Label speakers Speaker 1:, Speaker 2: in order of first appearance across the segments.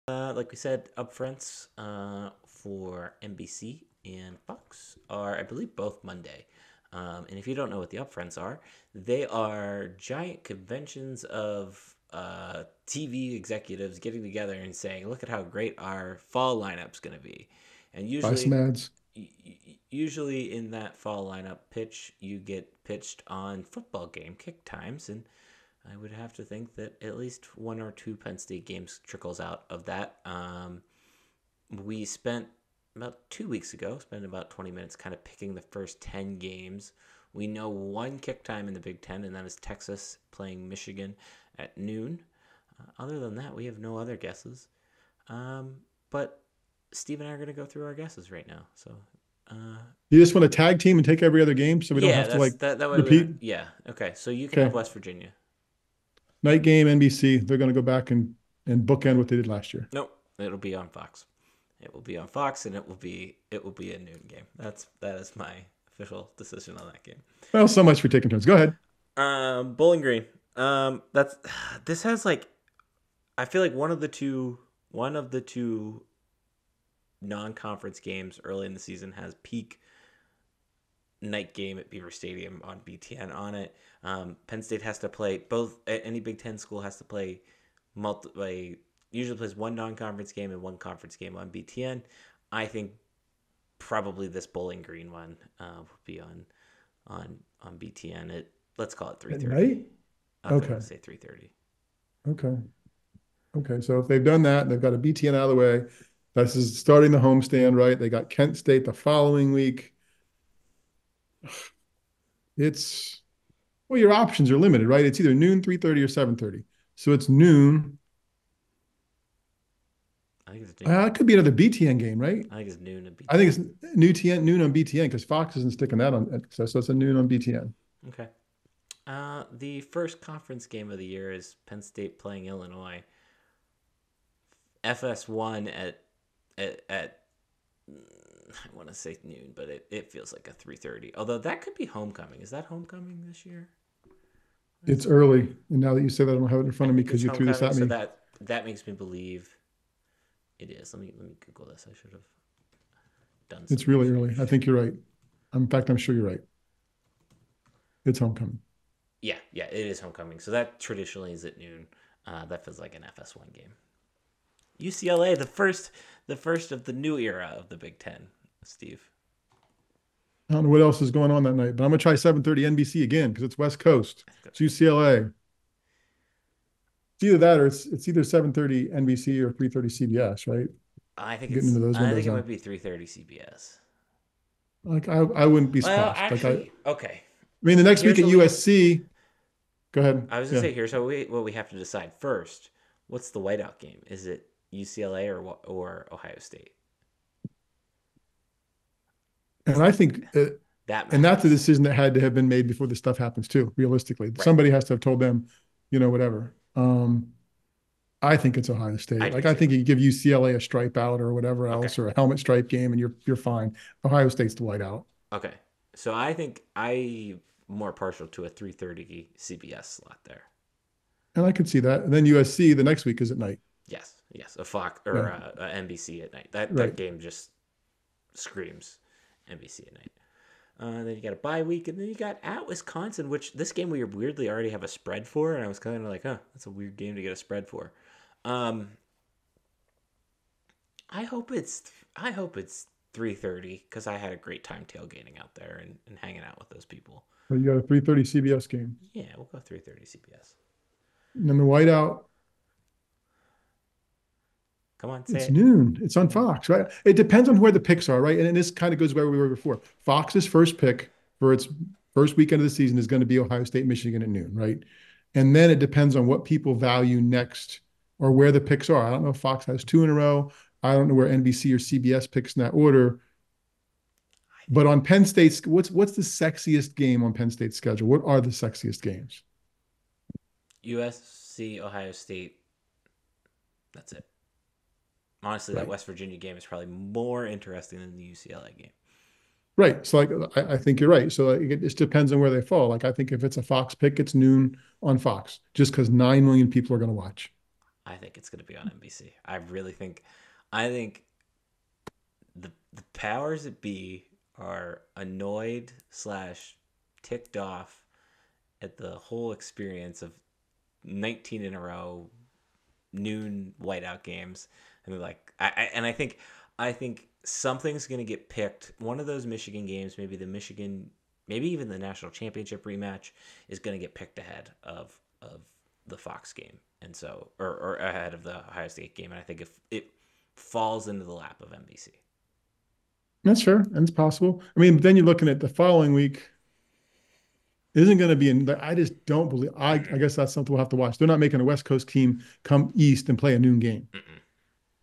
Speaker 1: Like we said, upfronts for NBC and Fox are, I believe, both Monday. And if you don't know what the upfronts are, they are giant conventions of TV executives getting together and saying, "Look at how great our fall lineup's going to be." And
Speaker 2: Buy some
Speaker 1: usually,
Speaker 2: ads.
Speaker 1: usually in that fall lineup pitch, you get pitched on football game kick times, and I would have to think that at least one or two Penn State games trickles out of that. We spent about 2 weeks ago, spent about 20 minutes kind of picking the first 10 games. We know one kick time in the Big Ten, and that is Texas playing Michigan at noon. Other than that, we have no other guesses. But Steve and I are going to go through our guesses right now. So, uh,
Speaker 2: You just want to tag team and take every other game so we don't
Speaker 1: yeah,
Speaker 2: have to like
Speaker 1: that way we,
Speaker 2: repeat.
Speaker 1: yeah, okay. So you can have
Speaker 2: Okay.
Speaker 1: West Virginia.
Speaker 2: Night game, NBC. They're going to go back and bookend what they did last year.
Speaker 1: Nope, it'll be on Fox. It will be on Fox, and it will be a noon game. That is my official decision on that game.
Speaker 2: Well, so much for taking turns. Go ahead.
Speaker 1: Bowling Green. That's this has like I feel like one of the two non-conference games early in the season has peak night game at Beaver Stadium on BTN on it. Penn State has to play both. Any Big Ten school has to play usually plays one non-conference game and one conference game on BTN. I think probably this Bowling Green one will be on BTN. Let's call it three
Speaker 2: At
Speaker 1: thirty.
Speaker 2: night?
Speaker 1: I'm gonna
Speaker 2: Okay.
Speaker 1: say 3:30.
Speaker 2: Okay. Okay. So if they've done that and they've got a BTN out of the way, this is starting the homestand, right? They got Kent State the following week. It's well, your options are limited, right? It's either noon, 3:30, or 7:30. So it's noon.
Speaker 1: I think it's noon.
Speaker 2: It could be another BTN game, right?
Speaker 1: I think it's noon at
Speaker 2: I think
Speaker 1: BTN.
Speaker 2: it's noon on BTN because Fox isn't sticking that on. So it's a noon on BTN.
Speaker 1: Okay. The first conference game of the year is Penn State playing Illinois. FS1 at I want to say noon, but it feels like a 3:30. Although that could be homecoming. Is that homecoming this year?
Speaker 2: It's early, and now that you say that, I don't have it in
Speaker 1: I
Speaker 2: front of me
Speaker 1: think
Speaker 2: because
Speaker 1: it's
Speaker 2: you threw this
Speaker 1: homecoming,
Speaker 2: at
Speaker 1: so
Speaker 2: me.
Speaker 1: that makes me believe it is. Let me Google this. I should have done some
Speaker 2: It's really early. I
Speaker 1: research.
Speaker 2: think you're right. In fact, I'm sure you're right. It's homecoming.
Speaker 1: Yeah, yeah, it is homecoming. So that traditionally is at noon. That feels like an FS1 game. UCLA, the first of the new era of the Big Ten. Steve.
Speaker 2: I don't know what else is going on that night, but I'm gonna try 7:30 NBC again because it's West Coast. It's UCLA. It's either that or it's either 7:30 NBC or 3:30 CBS, right?
Speaker 1: I think
Speaker 2: Getting into
Speaker 1: it's.
Speaker 2: those
Speaker 1: I think
Speaker 2: windows
Speaker 1: it
Speaker 2: now.
Speaker 1: might be 3:30 CBS.
Speaker 2: Like I wouldn't be
Speaker 1: Well,
Speaker 2: surprised.
Speaker 1: actually, okay.
Speaker 2: I mean, the next week
Speaker 1: Here's
Speaker 2: at
Speaker 1: what we have.
Speaker 2: USC. Go ahead.
Speaker 1: I was gonna
Speaker 2: Yeah.
Speaker 1: say here's what we have to decide first. What's the whiteout game? Is it UCLA or Ohio State?
Speaker 2: And
Speaker 1: Because
Speaker 2: I think,
Speaker 1: that
Speaker 2: and that's a
Speaker 1: matters.
Speaker 2: decision that had to have been made before this stuff happens too, realistically.
Speaker 1: Right.
Speaker 2: Somebody has to have told them, whatever. I think it's Ohio
Speaker 1: I
Speaker 2: State.
Speaker 1: do
Speaker 2: Like I
Speaker 1: too.
Speaker 2: think you give UCLA a stripe out or whatever
Speaker 1: Okay.
Speaker 2: else, or a helmet stripe game, and you're fine. Ohio State's the white out.
Speaker 1: Okay. So I think I more partial to a 3:30 CBS slot there.
Speaker 2: And I could see that. And then USC the next week is at night.
Speaker 1: Yes. Yes. A Fox or
Speaker 2: Yeah,
Speaker 1: a NBC at night. That
Speaker 2: right.
Speaker 1: game just screams NBC at night. Then you got a bye week, and then you got at Wisconsin, which this game we weirdly already have a spread for, and I was kind of like, huh, that's a weird game to get a spread for. Um, I hope it's 3:30 because I had a great time tailgating out there and hanging out with those people.
Speaker 2: But you got a 3:30 CBS game.
Speaker 1: Yeah, we'll go 3:30 CBS.
Speaker 2: And then the whiteout,
Speaker 1: Come on, say
Speaker 2: it's
Speaker 1: it.
Speaker 2: noon. It's on Fox, right? It depends on where the picks are, right? And this kind of goes where we were before. Fox's first pick for its first weekend of the season is going to be Ohio State, Michigan at noon, right? And then it depends on what people value next or where the picks are. I don't know if Fox has two in a row. I don't know where NBC or CBS picks in that order.
Speaker 1: I
Speaker 2: But
Speaker 1: think
Speaker 2: on Penn State's, what's the sexiest game on Penn State's schedule? What are the sexiest games?
Speaker 1: USC, Ohio State. That's it. Honestly, that
Speaker 2: Right.
Speaker 1: West Virginia game is probably more interesting than the UCLA game.
Speaker 2: Right. So like I think you're right. So like, it just depends on where they fall. Like I think if it's a Fox pick, it's noon on Fox, just because 9 million people are going to watch.
Speaker 1: I think it's going to be on NBC. I think the powers that be are annoyed slash ticked off at the whole experience of 19 in a row noon whiteout games, and they're like, I think something's going to get picked. One of those Michigan games, maybe even the national championship rematch, is going to get picked ahead of the Fox game, and so or ahead of the Ohio State game. And I think if it falls into the lap of NBC.
Speaker 2: That's fair. And it's possible. I mean, then you're looking at the following week. Isn't going to be in. I just don't believe. I guess that's something we'll have to watch. They're not making a West Coast team come east and play a noon game,
Speaker 1: Mm-mm.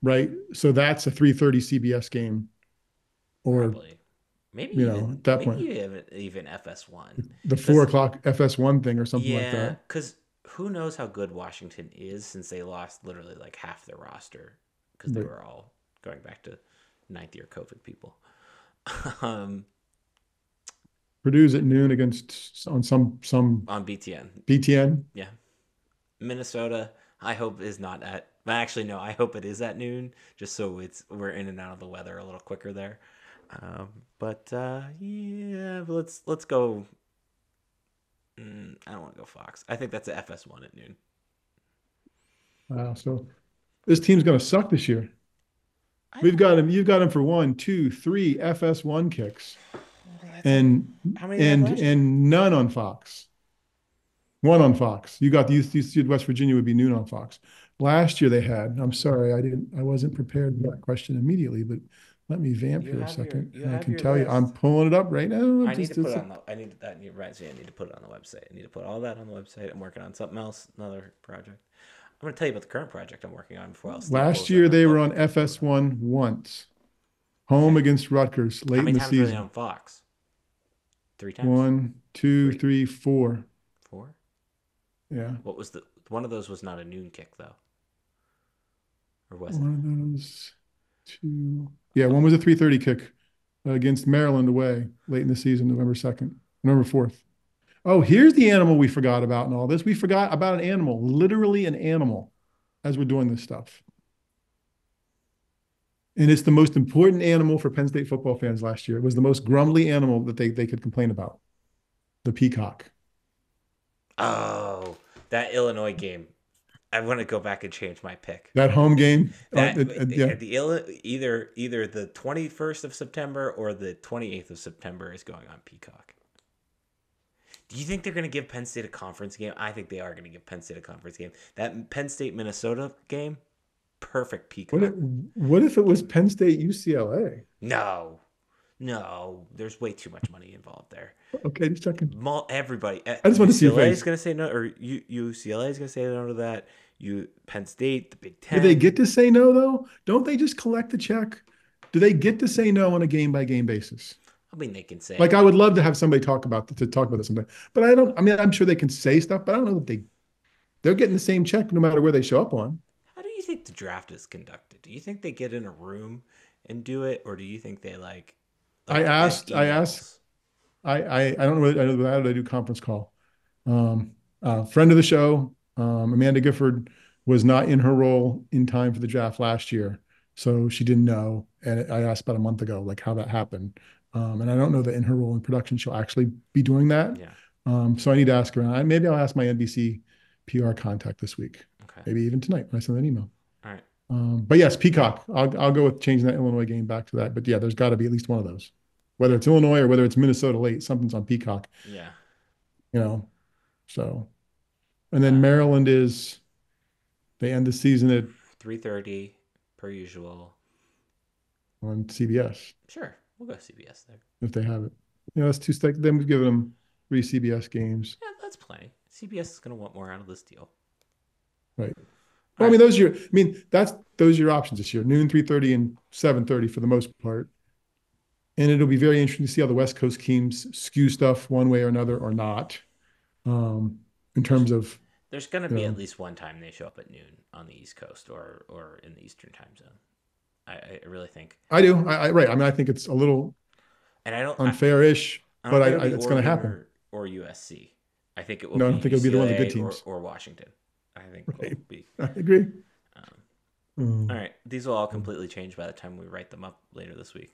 Speaker 2: right? So that's a 3:30 CBS game, or
Speaker 1: Probably. Maybe
Speaker 2: at that
Speaker 1: maybe
Speaker 2: point,
Speaker 1: even FS1.
Speaker 2: the four
Speaker 1: Because
Speaker 2: o'clock FS1 thing or something like
Speaker 1: yeah,
Speaker 2: that.
Speaker 1: because who knows how good Washington is since they lost literally like half their roster because they
Speaker 2: But
Speaker 1: were all going back to ninth year COVID people. um,
Speaker 2: Purdue's at noon against on some
Speaker 1: on BTN.
Speaker 2: BTN.
Speaker 1: Yeah. Minnesota, I hope is not at. Actually, no. I hope it is at noon, just so we're in and out of the weather a little quicker there. Um, but let's go. I don't want to go Fox. I think that's a FS1 at noon.
Speaker 2: Wow. So this team's going to suck this year.
Speaker 1: I
Speaker 2: We've
Speaker 1: don't.
Speaker 2: got him. You've got him for one, two, three FS1 kicks,
Speaker 1: That's like
Speaker 2: and
Speaker 1: how many they have last year?
Speaker 2: none on Fox. One on Fox. You got the you said West Virginia would be noon on Fox. Last year they had. I'm sorry, I wasn't prepared for that question immediately, but let me vamp here a second,
Speaker 1: You
Speaker 2: and I
Speaker 1: have
Speaker 2: can
Speaker 1: your
Speaker 2: tell you, I'm
Speaker 1: list.
Speaker 2: pulling it up right now.
Speaker 1: I need to
Speaker 2: Just
Speaker 1: put
Speaker 2: it's
Speaker 1: it
Speaker 2: a,
Speaker 1: on the. That reminds me. I need to put it on the website. I need to put all that on the website. I'm working on something else, another project. I'm going to tell you about the current project I'm working on before else Steve
Speaker 2: last
Speaker 1: pulls that
Speaker 2: year
Speaker 1: up.
Speaker 2: they were
Speaker 1: Well,
Speaker 2: on
Speaker 1: pull it up.
Speaker 2: FS1 once, home
Speaker 1: Okay.
Speaker 2: against Rutgers
Speaker 1: How
Speaker 2: late in
Speaker 1: many
Speaker 2: the
Speaker 1: times were they
Speaker 2: season.
Speaker 1: on Fox? Three times?
Speaker 2: One, two,
Speaker 1: Three?
Speaker 2: three, four.
Speaker 1: Four?
Speaker 2: Yeah,
Speaker 1: What was the one of those was not a noon kick though, or was it?
Speaker 2: one of those two. Yeah, one was a 3:30 kick against Maryland away late in the season, November 2nd, November 4th. Oh, here's the animal we forgot about in all this. We forgot about an animal, literally an animal, as we're doing this stuff. And it's the most important animal for Penn State football fans last year. It was the most grumbly animal that they could complain about, the peacock.
Speaker 1: Oh, that Illinois game. I want to go back and change my pick.
Speaker 2: That home game,
Speaker 1: That
Speaker 2: yeah.
Speaker 1: either the 21st of September or the 28th of September is going on Peacock. Do you think they're going to give Penn State a conference game? I think they are going to give Penn State a conference game. That Penn State Minnesota game, perfect
Speaker 2: What
Speaker 1: Peacock.
Speaker 2: if, what if it was Penn State UCLA?
Speaker 1: No, no, there's way too much money involved there.
Speaker 2: Okay, just checking.
Speaker 1: Everybody,
Speaker 2: I just want to see your
Speaker 1: UCLA is
Speaker 2: face.
Speaker 1: going to say no, or UCLA is going to say no to that. Penn State, the Big
Speaker 2: Do they
Speaker 1: Ten.
Speaker 2: get to say no though? Don't they just collect the check? Do they get to say no on a game by game basis?
Speaker 1: I mean, they can
Speaker 2: Like
Speaker 1: say.
Speaker 2: I would love to have somebody talk about this someday, but I don't. I mean, I'm sure they can say stuff, but I don't know that they're getting the same check no matter where they show up on.
Speaker 1: How do you think the draft is conducted? Do you think they get in a room and do it, or do you think they
Speaker 2: I
Speaker 1: they have
Speaker 2: asked, I asked,
Speaker 1: emails?
Speaker 2: I don't know. I know how do they do conference call. Friend of the show, Amanda Gifford was not in her role in time for the draft last year, so she didn't know. And I asked about a month ago, like how that happened. And I don't know that in her role in production she'll actually be doing that.
Speaker 1: Yeah.
Speaker 2: So I need to ask her. Maybe I'll ask my NBC PR contact this week,
Speaker 1: Okay.
Speaker 2: maybe even tonight when I send an email.
Speaker 1: All right.
Speaker 2: But yes, Peacock. I'll go with changing that Illinois game back to that. But yeah, there's got to be at least one of those, whether
Speaker 1: Yeah.
Speaker 2: it's Illinois or whether it's Minnesota late. Something's on Peacock,
Speaker 1: Yeah.
Speaker 2: you know. So, and then
Speaker 1: Uh,
Speaker 2: Maryland is they end the season at
Speaker 1: 3:30 per usual.
Speaker 2: on CBS
Speaker 1: Sure, we'll go CBS there.
Speaker 2: if they have it. That's two. Then we've given them three CBS games,
Speaker 1: Yeah, that's plenty. CBS is going to want more out of this deal.
Speaker 2: right?
Speaker 1: All
Speaker 2: Well, I
Speaker 1: right.
Speaker 2: mean, those are your. I mean, those are your options this year: noon, 3:30, and 7:30 for the most part. And it'll be very interesting to see how the West Coast teams skew stuff one way or another or not. In
Speaker 1: There's
Speaker 2: terms of
Speaker 1: there's going to
Speaker 2: you
Speaker 1: be at
Speaker 2: know
Speaker 1: least one time they show up at noon on the East Coast or in the Eastern time zone. I really think,
Speaker 2: I do. Right. I mean, I think it's a little
Speaker 1: and
Speaker 2: unfair-ish,
Speaker 1: I don't
Speaker 2: but
Speaker 1: think it'll be
Speaker 2: it's going to
Speaker 1: Oregon
Speaker 2: happen.
Speaker 1: or USC. I think it will
Speaker 2: No, I
Speaker 1: be
Speaker 2: don't think it'll be the one of the good
Speaker 1: UCLA
Speaker 2: teams.
Speaker 1: or Washington. I think will
Speaker 2: Right.
Speaker 1: be.
Speaker 2: I agree.
Speaker 1: All
Speaker 2: Mm.
Speaker 1: right, these will all completely change by the time we write them up later this week.